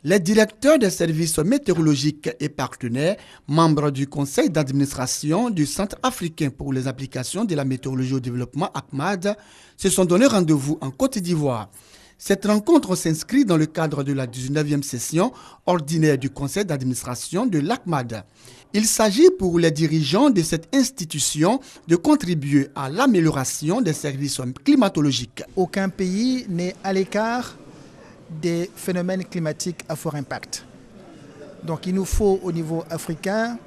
Les directeurs des services météorologiques et partenaires, membres du conseil d'administration du Centre africain pour les applications de la météorologie au développement ACMAD, se sont donné rendez-vous en Côte d'Ivoire. Cette rencontre s'inscrit dans le cadre de la 19e session ordinaire du conseil d'administration de l'ACMAD. Il s'agit pour les dirigeants de cette institution de contribuer à l'amélioration des services climatologiques. Aucun pays n'est à l'écart des phénomènes climatiques à fort impact. Donc il nous faut au niveau africain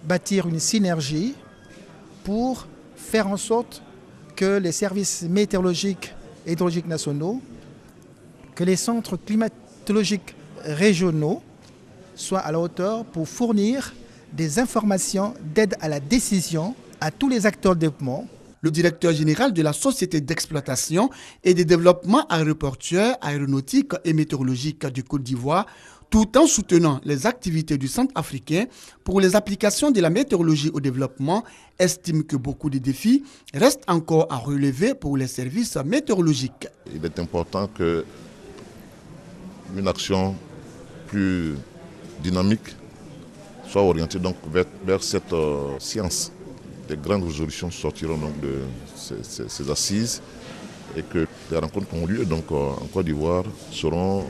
bâtir une synergie pour faire en sorte que les services météorologiques et hydrologiques nationaux, que les centres climatologiques régionaux soient à la hauteur pour fournir des informations d'aide à la décision à tous les acteurs de développement. Le directeur général de la Société d'exploitation et de développement aéroportuaire, aéronautique et météorologique du Côte d'Ivoire, tout en soutenant les activités du Centre africain pour les applications de la météorologie au développement, estime que beaucoup de défis restent encore à relever pour les services météorologiques. Il est important qu'une action plus dynamique soit orientée donc vers cette science. Des grandes résolutions sortiront donc de ces assises et que les rencontres qui ont lieu donc en Côte d'Ivoire seront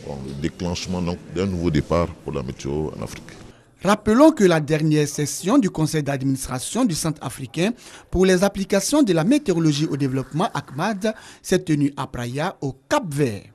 le déclenchement d'un nouveau départ pour la météo en Afrique. Rappelons que la dernière session du conseil d'administration du Centre africain pour les applications de la météorologie au développement ACMAD s'est tenue à Praia, au Cap-Vert.